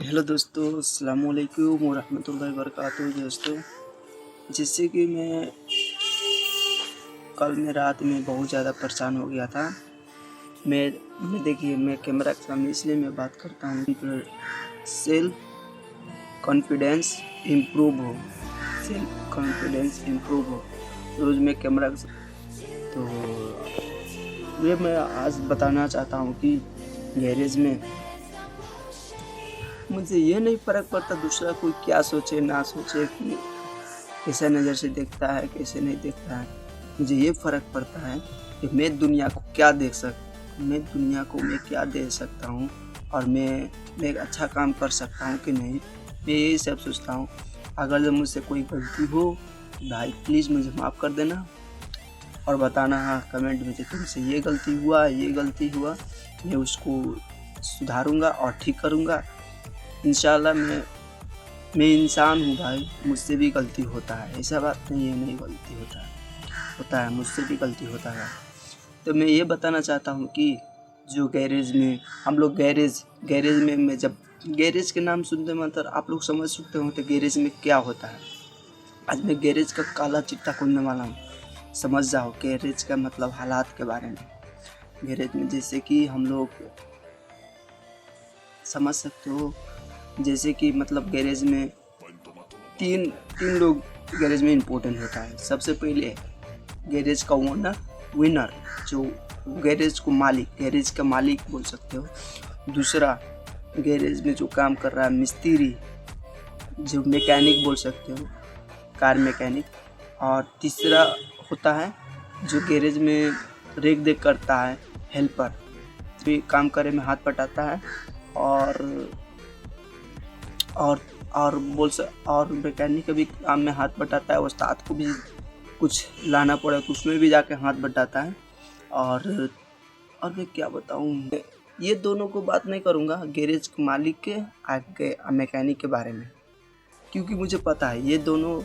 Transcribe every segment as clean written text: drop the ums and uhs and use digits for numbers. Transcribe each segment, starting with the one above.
Hello दोस्तों, अस्सलाम वालेकुम व रहमतुल्लाहि व बरकातुहू। दोस्तों, जैसे कि मैं रात में बहुत ज़्यादा परेशान हो गया था। मैं कैमरा के सामने इसलिए मैं बात करता हूँ कि सेल्फ कॉन्फिडेंस इम्प्रूव हो। रोज़ मैं कैमरा तो ये मैं आज बताना चाहता हूँ कि गैरेज में मुझे ये नहीं फ़र्क पड़ता दूसरा कोई क्या सोचे ना सोचे, कि कैसे नज़र से देखता है कैसे नहीं देखता है। मुझे ये फ़र्क पड़ता है कि मैं दुनिया को क्या दे सकता हूँ और मैं एक अच्छा काम कर सकता हूँ कि नहीं। मैं यही सब सोचता हूँ। अगर जब मुझसे कोई गलती हो भाई प्लीज़ मुझे माफ़ कर देना और बताना हाँ कमेंट में कि तुमसे ये गलती हुआ, मैं उसको सुधारूँगा और ठीक करूँगा इंशाल्लाह। मैं इंसान हूँ भाई, मुझसे भी गलती होता है, ऐसा बात नहीं है नहीं गलती होता है, मुझसे भी गलती होता है। तो मैं ये बताना चाहता हूँ कि जो गैरेज में हम लोग गैरेज में मैं जब गैरेज के नाम सुनते मतलब आप लोग समझ सकते हो तो गैरेज में क्या होता है। आज मैं गैरेज का काला चिट्ठा खोलने वाला हूँ, समझ जाओ गैरेज का मतलब हालात के बारे में। गैरेज में जैसे कि हम लोग समझ सकते हो, जैसे कि मतलब गैरेज में तीन लोग गैरेज में इम्पोर्टेंट होता है। सबसे पहले गैरेज का विनर जो गैरेज का मालिक बोल सकते हो। दूसरा गैरेज में जो काम कर रहा है मिस्त्री, जो मैकेनिक बोल सकते हो, कार मैकेनिक। और तीसरा होता है जो गैरेज में रेख देख करता है, हेल्पर, जो काम करे में हाथ बटाता है। और मैकेनिक का भी काम में हाथ बटाता है, उस्ताद को भी कुछ लाना पड़े तो उसमें भी जाके हाथ बटाता है। और मैं क्या बताऊँ, ये दोनों को बात नहीं करूँगा गैरेज के मालिक के आगे मैकेनिक के बारे में, क्योंकि मुझे पता है ये दोनों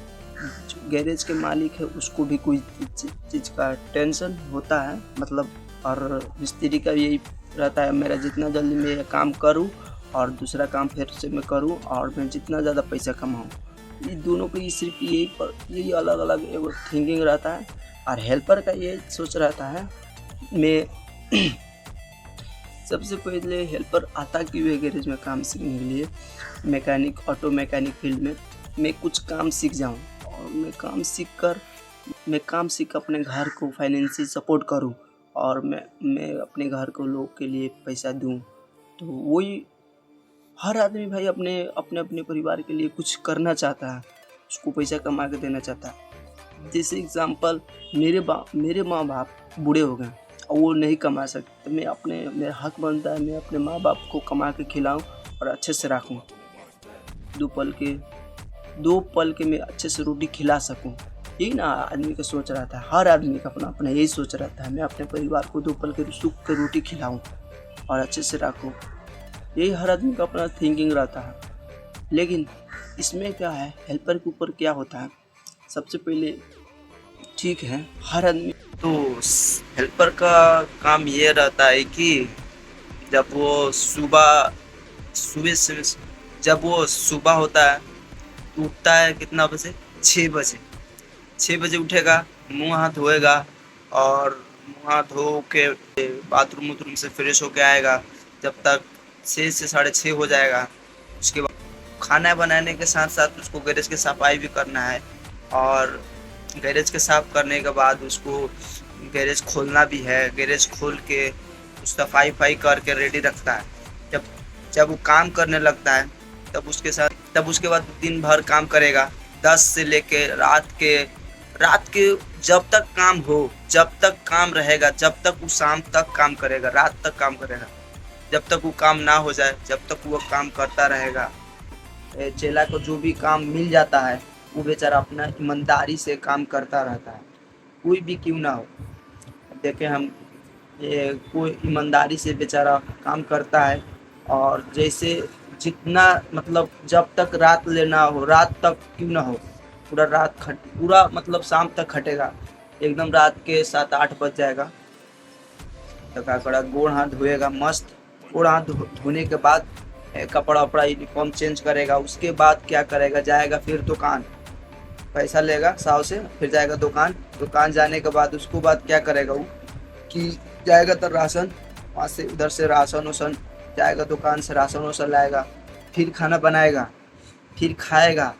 गैरेज के मालिक है उसको भी कोई चीज़ का टेंशन होता है मतलब। और मिस्त्री का यही रहता है मेरा जितना जल्दी मैं ये काम करूं और दूसरा काम फिर से मैं करूं और मैं जितना ज़्यादा पैसा कमाऊं। ये दोनों को सिर्फ यही अलग अलग एक थिंकिंग रहता है। और हेल्पर का ये सोच रहता है मैं सबसे पहले हेल्पर आता क्यों है गैरेज में काम सीखने के लिए, मैकेनिक ऑटो मैकेनिक फील्ड में मैं कुछ काम सीख जाऊं और मैं काम सीख अपने घर को फाइनेंशियल सपोर्ट करूं और मैं अपने घर को लोग के लिए पैसा दूं। तो वही हर आदमी भाई अपने अपने परिवार के लिए कुछ करना चाहता है, उसको पैसा कमा के देना चाहता है। जैसे एग्जांपल मेरे माँ बाप बूढ़े हो गए और वो नहीं कमा सकते, तो मेरा हक बनता है मैं अपने माँ बाप को कमा के खिलाऊं और अच्छे से रखूं, दो पल के मैं अच्छे से रोटी खिला सकूं। यही ना आदमी का सोच रहता है, हर आदमी का अपना अपना यही सोच रहता है, मैं अपने परिवार को 2 पल के सुख के रोटी खिलाऊं और अच्छे से रखूं। यही हर आदमी का अपना थिंकिंग रहता है। लेकिन इसमें क्या है, हेल्पर के ऊपर क्या होता है, सबसे पहले ठीक है हर आदमी तो हेल्पर का काम ये रहता है कि जब वो सुबह होता है उठता है कितना बजे, 6 बजे उठेगा, मुँह हाथ धोएगा और मुँह हाथ धो के बाथरूम से फ्रेश होके आएगा। जब तक 6 से 6:30 हो जाएगा, उसके बाद खाना बनाने के साथ साथ उसको गैरेज की सफाई भी करना है और गैरेज के साफ करने के बाद उसको गैरेज खोलना भी है। गैरेज खोल के सफाई करके रेडी रखता है। जब वो काम करने लगता है तब उसके बाद दिन भर काम करेगा, 10 से लेके रात के जब तक काम हो, जब तक काम रहेगा, जब तक वो शाम तक काम करेगा, रात तक काम करेगा, जब तक वो काम ना हो जाए जब तक वो काम करता रहेगा। चेला को जो भी काम मिल जाता है वो बेचारा अपना ईमानदारी से काम करता रहता है, कोई भी क्यों ना हो। देखें हम कोई ईमानदारी से बेचारा काम करता है और जैसे जितना मतलब जब तक रात लेना हो रात तक क्यों ना हो, पूरा मतलब शाम तक खटेगा, एकदम रात के 7-8 बज जाएगा तक गोड़ हाथ धोएगा मस्त। गोड़ हाथ धोने के बाद कपड़ा वपड़ा यूनिफॉर्म चेंज करेगा, उसके बाद क्या करेगा, जाएगा फिर दुकान, पैसा लेगा साव से, फिर जाएगा दुकान, दुकान जाने के बाद उसको बाद क्या करेगा वो कि जाएगा तो राशन, वहाँ से उधर से राशन वाशन जाएगा, दुकान से राशन वाशन लाएगा, फिर खाना बनाएगा, फिर खाएगा,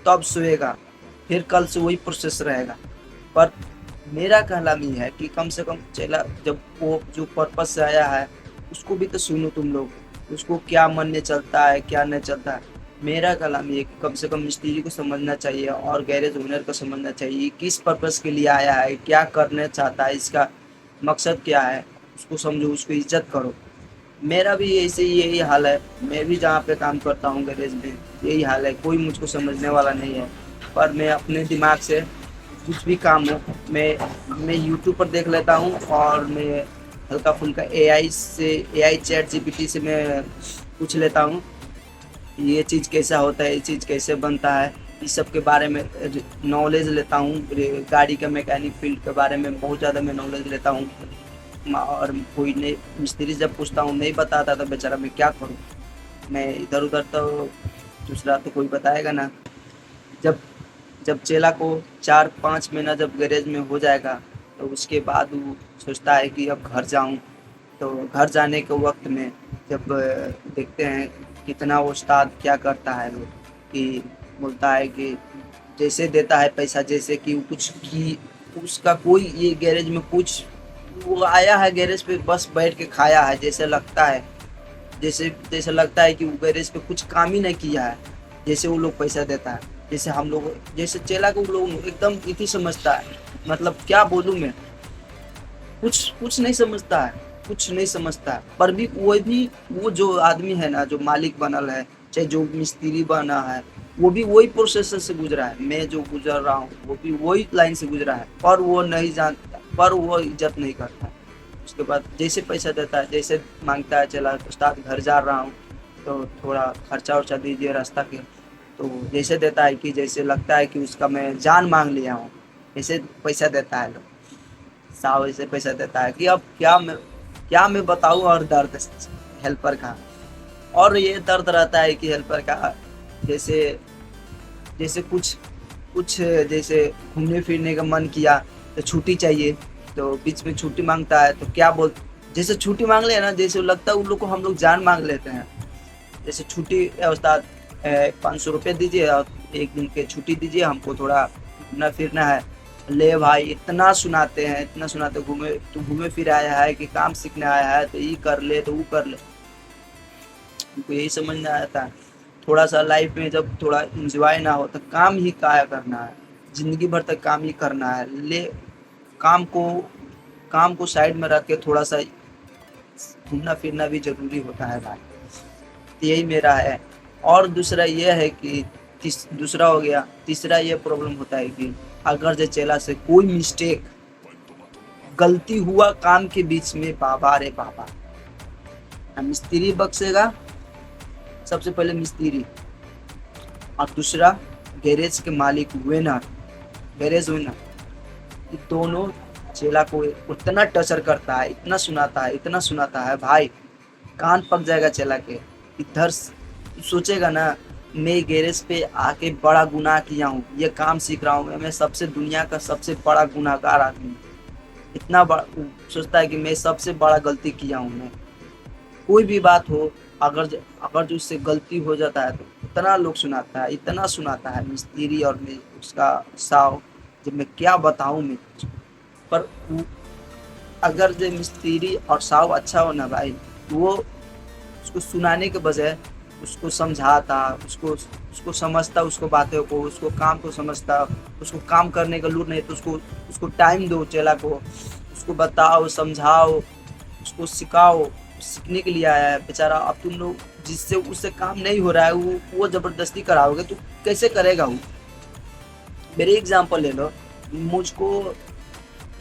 तब सोएगा, फिर कल से वही प्रोसेस रहेगा। पर मेरा कहना ये है कि कम से कम चला, जब वो जो पर्पज से आया है उसको भी तो सुनो तुम लोग, उसको क्या मन में चलता है क्या नहीं चलता है। मेरा कलाम ये कि कम से कम मिस्त्री को समझना चाहिए और गैरेज ओनर को समझना चाहिए किस पर्पस के लिए आया है, क्या करना चाहता है, इसका मकसद क्या है, उसको समझो, उसको इज्जत करो। मेरा भी ऐसे ही यही हाल है, मैं भी जहाँ पे काम करता हूँ गैरेज में यही हाल है, कोई मुझको समझने वाला नहीं है। पर मैं अपने दिमाग से कुछ भी काम हो, मैं यूट्यूब पर देख लेता हूँ और मैं हल्का फुल्का एआई चैट जीपीटी से मैं पूछ लेता हूँ ये चीज़ कैसा होता है, ये चीज़ कैसे बनता है, इस सब के बारे में नॉलेज लेता हूँ। गाड़ी के मैकेनिक फील्ड के बारे में बहुत ज़्यादा मैं नॉलेज लेता हूँ। और कोई नहीं मिस्त्री जब पूछता हूँ नहीं बताता तो बेचारा मैं क्या करूँ, मैं इधर उधर तो दूसरा तो कोई बताएगा ना। जब जब चेला को 4-5 महीना जब गैरेज में हो जाएगा तो उसके बाद वो सोचता है कि अब घर जाऊं। तो घर जाने के वक्त में जब देखते हैं कितना उस्ताद क्या करता है वो कि बोलता है कि जैसे देता है पैसा, जैसे कि वो कुछ की उसका कोई ये गैरेज में कुछ, वो आया है गैरेज पे बस बैठ के खाया है, जैसे लगता है, जैसे जैसे लगता है कि वो गैरेज पे कुछ काम ही नहीं किया है, जैसे वो लोग पैसा देता है। जैसे हम लोग, जैसे चेला को लोग एकदम इति समझता है, मतलब क्या बोलूँ मैं, कुछ कुछ नहीं समझता है, कुछ नहीं समझता है। पर भी वो जो आदमी है ना, जो मालिक बनल है, चाहे जो मिस्त्री बना है, वो भी वही प्रोसेस से गुजरा है, मैं जो गुजर रहा हूँ वो भी वही लाइन से गुजरा है, पर वो नहीं जानता, पर वो इज्जत नहीं करता है। उसके बाद जैसे पैसा देता है, जैसे मांगता है, चला उस्ताद घर जा रहा हूँ तो थोड़ा खर्चा वर्चा दीजिए रास्ता के, तो जैसे देता है कि जैसे लगता है कि उसका मैं जान मांग लिया हूँ, ऐसे पैसा देता है लोग, साव ऐसे पैसा देता है कि अब क्या मैं बताऊँ। और दर्द हेल्पर का, और ये दर्द रहता है कि हेल्पर का जैसे जैसे कुछ कुछ जैसे घूमने फिरने का मन किया तो छुट्टी चाहिए, तो बीच में छुट्टी मांगता है तो क्या बोल, जैसे छुट्टी मांग ले ना, जैसे लगता है उन लोग को हम लोग जान मांग लेते हैं। जैसे छुट्टी उस्ताद 500 रुपये दीजिए और एक दिन की छुट्टी दीजिए, हमको थोड़ा घूमना फिरना है। ले भाई इतना सुनाते हैं, इतना सुनाते, घूमे तू घूमे फिर आया है कि काम सीखने आया है, तो ये कर ले तो वो कर ले। उनको यही समझ में आता है थोड़ा सा लाइफ में जब थोड़ा इंजॉय ना हो तो काम ही क्या करना है, जिंदगी भर तक काम ही करना है। ले काम को काम को साइड में रख के थोड़ा सा घूमना फिरना भी जरूरी होता है भाई। तो यही मेरा है। और दूसरा ये है कि दूसरा हो गया, तीसरा ये प्रॉब्लम होता है कि अगर जो चेला से कोई मिस्टेक गलती हुआ काम के बीच में, बाबा रे बाबा, मिस्त्री बख्शेगा सबसे पहले मिस्त्री, और दूसरा गैरेज के मालिक वेनर, गैरेज वेनर, ये दोनों चेला को उतना टचर करता है, इतना सुनाता है, इतना सुनाता है भाई, कान पक जाएगा चेला के। इधर सोचेगा ना मैं गैरेज पे आके बड़ा गुनाह किया हूँ, ये काम सीख रहा हूँ, मैं सबसे दुनिया का सबसे बड़ा गुनाहगार आदमी हूँ, इतना बड़ा सोचता है कि मैं सबसे बड़ा गलती किया हूँ। मैं कोई भी बात हो, अगर जो उससे गलती हो जाता है तो इतना लोग सुनाता है, इतना सुनाता है मिस्त्री और मैं उसका साव, जब मैं क्या बताऊँ मैं। पर अगर जो मिस्त्री और साव अच्छा हो ना भाई, वो उसको सुनाने के बजाय उसको समझाता, उसको समझता, उसको बातों को, उसको काम को समझता, उसको काम करने का लूर नहीं तो उसको टाइम दो चेला को, उसको बताओ समझाओ, उसको सिखाओ, सीखने के लिए आया है बेचारा। अब तुम लोग जिससे उससे काम नहीं हो रहा है वो ज़बरदस्ती कराओगे तो कैसे करेगा वो। मेरे एग्जाम्पल ले लो,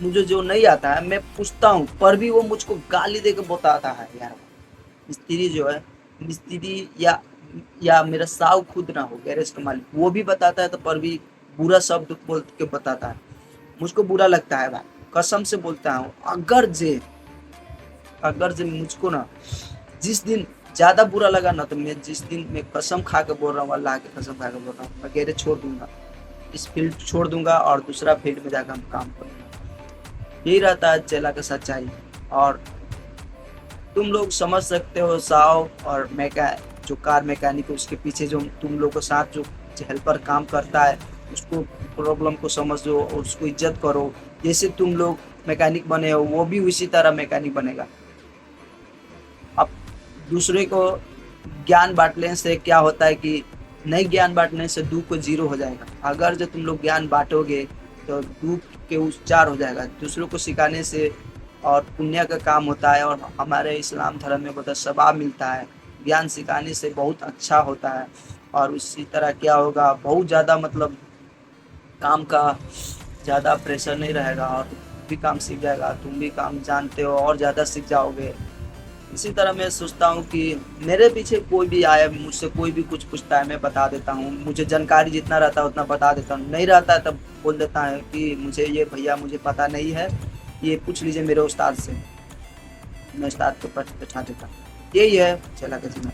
मुझे जो नहीं आता है मैं पूछता हूँ, पर भी वो मुझको गाली दे के बताता है यार। मिस्त्री जो है, मिस्त्री या मेरा साव खुद ना हो गैरेज का मालिक, वो भी बताता है तो पर भी बुरा शब्द बोल के बताता है, मुझको बुरा लगता है भाई, कसम से बोलता हूँ। अगर जे मुझको ना जिस दिन ज़्यादा बुरा लगा ना तो मैं जिस दिन मैं कसम खा के बोल रहा हूँ, अल्लाह की कसम खा के बोल रहा हूँ, मैं गैरेज छोड़ दूंगा, इस फील्ड छोड़ दूंगा और दूसरा फील्ड में जाकर हम काम करूँगा। यही रहता है चेला का सच्चाई। और तुम लोग समझ सकते हो साव और जो कार मैकेनिक है उसके पीछे जो तुम लोग के साथ जो हेल्पर काम करता है उसको प्रॉब्लम को समझो और उसको इज्जत करो। जैसे तुम लोग मैकेनिक बने हो वो भी उसी तरह मैकेनिक बनेगा। अब दूसरे को ज्ञान बांटने से क्या होता है कि नहीं ज्ञान बांटने से दुख को जीरो हो जाएगा। अगर जो तुम लोग ज्ञान बांटोगे तो दुख के उच्चार हो जाएगा दूसरों को सिखाने से। और पुण्य का काम होता है और हमारे इस्लाम धर्म में बहुत सवाब मिलता है। ज्ञान सिखाने से बहुत अच्छा होता है। और उसी तरह क्या होगा, बहुत ज़्यादा मतलब काम का ज़्यादा प्रेशर नहीं रहेगा और भी काम सीख जाएगा, तुम भी काम जानते हो और ज़्यादा सीख जाओगे। इसी तरह मैं सोचता हूँ कि मेरे पीछे कोई भी आए, मुझसे कोई भी कुछ पूछता है, मैं बता देता हूँ। मुझे जानकारी जितना रहता है उतना बता देता हूँ, नहीं रहता है तब बोल देता है कि मुझे ये भैया मुझे पता नहीं है, ये पूछ लीजिए मेरे उस्ताद से। मैं उस्ताद को बैठा देता हूँ। यही है चला के जीवन।